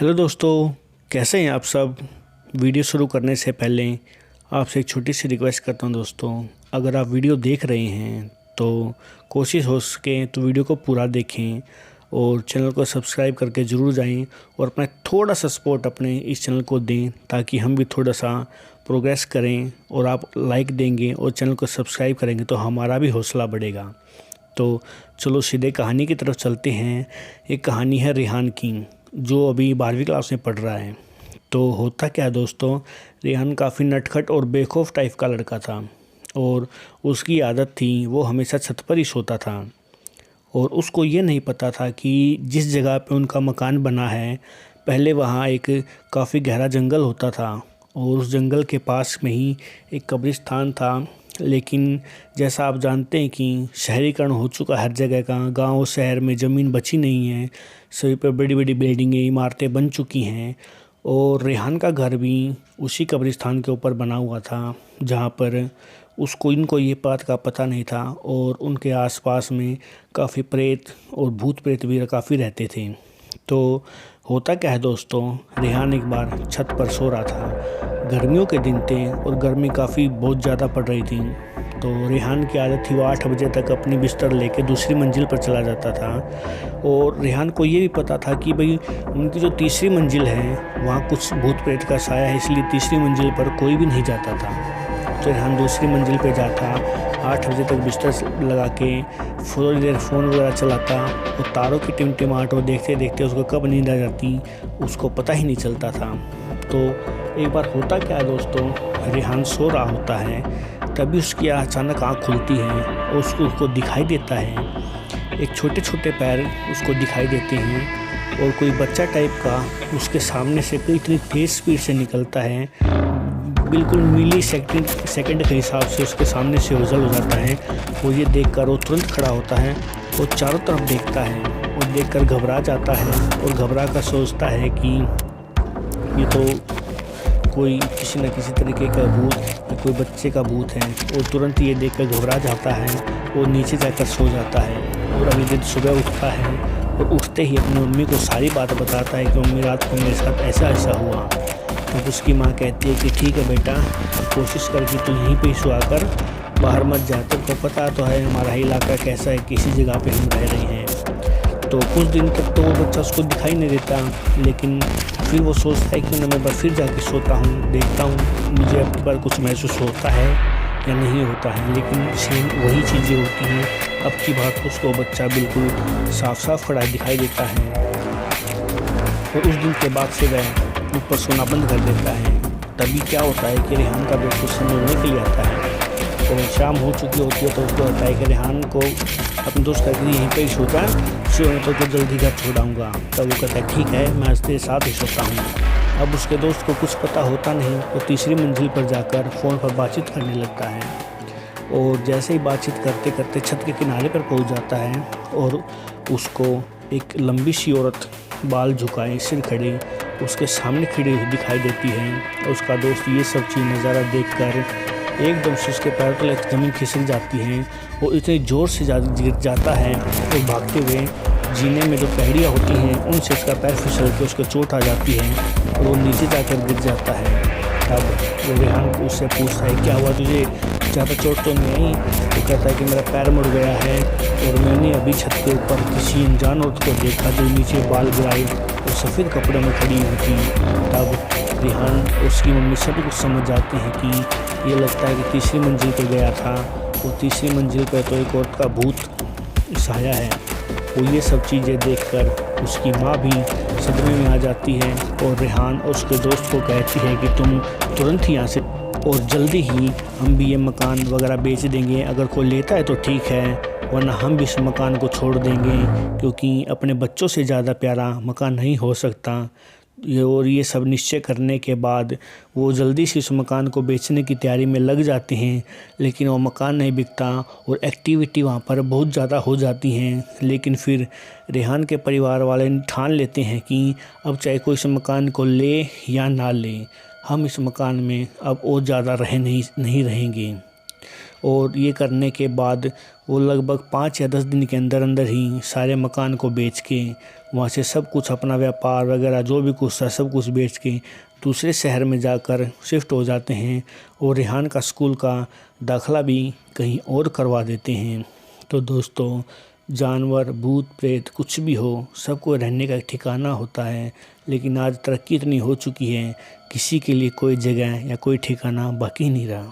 Hello दोस्तों, कैसे हैं आप सब। वीडियो शुरू करने से पहले आपसे एक छोटी सी रिक्वेस्ट करता हूं दोस्तों, अगर आप वीडियो देख रहे हैं तो कोशिश हो सके तो वीडियो को पूरा देखें और चैनल को सब्सक्राइब करके ज़रूर जाएं और अपना थोड़ा सा सपोर्ट अपने इस चैनल को दें ताकि हम भी थोड़ा सा प्रोग्रेस करें। और आप लाइक देंगे और चैनल को सब्सक्राइब करेंगे तो हमारा भी हौसला बढ़ेगा। तो चलो सीधे कहानी की तरफ चलते हैं। एक कहानी है रेहान की, जो अभी 12वीं क्लास में पढ़ रहा है। तो होता क्या है दोस्तों, रेहान काफ़ी नटखट और बेखौफ टाइप का लड़का था और उसकी आदत थी वो हमेशा छत पर ही सोता था। और उसको ये नहीं पता था कि जिस जगह पे उनका मकान बना है पहले वहाँ एक काफ़ी गहरा जंगल होता था और उस जंगल के पास में ही एक कब्रिस्तान था। लेकिन जैसा आप जानते हैं कि शहरीकरण हो चुका हर जगह का, गांव शहर में ज़मीन बची नहीं है, सभी पर बड़ी बड़ी बिल्डिंगें इमारतें बन चुकी हैं। और रेहान का घर भी उसी कब्रिस्तान के ऊपर बना हुआ था जहां पर इनको ये बात का पता नहीं था। और उनके आसपास में काफ़ी प्रेत और भूत प्रेत भी काफ़ी रहते थे। तो होता क्या है दोस्तों, रेहान एक बार छत पर सो रहा था। गर्मियों के दिन थे और गर्मी काफ़ी बहुत ज़्यादा पड़ रही थी। तो रेहान की आदत थी वो 8 बजे तक अपनी बिस्तर लेके दूसरी मंजिल पर चला जाता था। और रेहान को ये भी पता था कि भाई उनकी जो तीसरी मंजिल है वहाँ कुछ भूत प्रेत का साया है, इसलिए तीसरी मंजिल पर कोई भी नहीं जाता था। तो रेहान दूसरी मंजिल पे जाता, 8 बजे तक बिस्तर लगा के थोड़ी देर फ़ोन वगैरह चलाता और तारों की टिमटिमाहट और देखते देखते उसको कब नींद आ जाती उसको पता ही नहीं चलता था। तो एक बार होता क्या है दोस्तों, रेहान सो रहा होता है, तभी उसकी अचानक आँख खुलती है और उसको दिखाई देता है एक छोटे छोटे पैर उसको दिखाई देते हैं और कोई बच्चा टाइप का उसके सामने से इतनी तेज़ स्पीड से निकलता है, बिल्कुल मिली सेकंड के हिसाब से उसके सामने से ओझल हो जाता है। वो ये देखकर वो तुरंत खड़ा होता है और चारों तरफ देखता है और देखकर घबरा जाता है और घबरा कर सोचता है कि ये तो कोई किसी न किसी तरीके का भूत या कोई बच्चे का भूत है। और तुरंत ये देखकर घबरा जाता है और नीचे जाकर सो जाता है। और अगले दिन सुबह उठता है और उठते ही अपनी मम्मी को सारी बात बताता है कि मम्मी रात को मेरे साथ ऐसा ऐसा हुआ। तब उसकी माँ कहती है कि ठीक है बेटा, कोशिश कर कि तू यहीं पे सोआ कर, बाहर मत जा। तो पता तो है हमारा इलाका कैसा है, किसी जगह पे हम रह रहे हैं। तो कुछ दिन तक तो वो बच्चा उसको दिखाई नहीं देता, लेकिन फिर वो सोचता है कि मैं बार फिर जाके सोता हूँ, देखता हूँ मुझे अब की बार कुछ महसूस होता है या नहीं होता है। लेकिन सेम वही चीज़ें होती हैं। अब की बार उसको बच्चा बिल्कुल साफ साफ खड़ा दिखाई देता है। और उस दिन के बाद से वह ऊपर सोना बंद कर देता है। तभी क्या होता है कि रेहान का दोस्त उससे मिलने के लिए आता है और शाम हो चुकी होती है। तो उसको होता है कि रेहान को अपने दोस्त कहते हैं यहीं पर ही सोता तो जल्दी घर छोड़ाऊँगा। तब वो कहता है ठीक है, मैं आज तेरे साथ ही सोता हूँ। अब उसके दोस्त को कुछ पता होता नहीं, वो तीसरी मंजिल पर जाकर फ़ोन पर बातचीत करने लगता है। और जैसे ही बातचीत करते करते छत के किनारे पर पहुँच जाता है और उसको एक लंबी सी औरत बाल झुकाए सिर खड़े उसके सामने खड़ी हुई दिखाई देती है। और उसका दोस्त ये सब चीज़ नज़ारा देखकर एकदम से उसके पैर तले ज़मीन खिसक जाती है और इतने ज़ोर से गिर जाता है और भागते हुए जीने में जो पहड़ियाँ होती हैं उनसे उसका पैर फिसल के उसको चोट आ जाती है और वो नीचे जाकर गिर जाता है। तब वो रेहान उससे पूछता है क्या हुआ तुझे, ज़्यादा चोट तो नहीं। वो कहता है कि मेरा पैर मुड़ गया है और मैंने अभी छत के ऊपर किसी अनजान औरत को देखा जो नीचे बाल गिराई और सफ़ेद कपड़े में खड़ी हुई थी। तब रेहान और उसकी मम्मी सभी कुछ समझ जाती हैं कि ये लगता है कि तीसरी मंजिल पे गया था और तीसरी मंजिल पे तो एक औरत का भूत साया है। वो ये सब चीज़ें देखकर उसकी माँ भी सदमे में आ जाती है और रेहान और उसके दोस्त को कहती है कि तुम तुरंत ही यहाँ से और जल्दी ही हम भी ये मकान वगैरह बेच देंगे, अगर कोई लेता है तो ठीक है, वरना हम भी इस मकान को छोड़ देंगे क्योंकि अपने बच्चों से ज़्यादा प्यारा मकान नहीं हो सकता। और ये सब निश्चय करने के बाद वो जल्दी से उस मकान को बेचने की तैयारी में लग जाते हैं। लेकिन वो मकान नहीं बिकता और एक्टिविटी वहाँ पर बहुत ज़्यादा हो जाती हैं। लेकिन फिर रेहान के परिवार वाले ठान लेते हैं कि अब चाहे कोई इस मकान को ले या ना ले, हम इस मकान में अब और ज़्यादा नहीं रहेंगे। और ये करने के बाद वो लगभग 5 या 10 दिन के अंदर अंदर ही सारे मकान को बेच के वहाँ से सब कुछ अपना व्यापार वगैरह जो भी कुछ था सब कुछ बेच के दूसरे शहर में जाकर शिफ्ट हो जाते हैं और रेहान का स्कूल का दाखिला भी कहीं और करवा देते हैं। तो दोस्तों, जानवर, भूत प्रेत कुछ भी हो, सबको रहने का एक ठिकाना होता है, लेकिन आज तरक्की इतनी हो चुकी है, किसी के लिए कोई जगह या कोई ठिकाना बाकी नहीं रहा।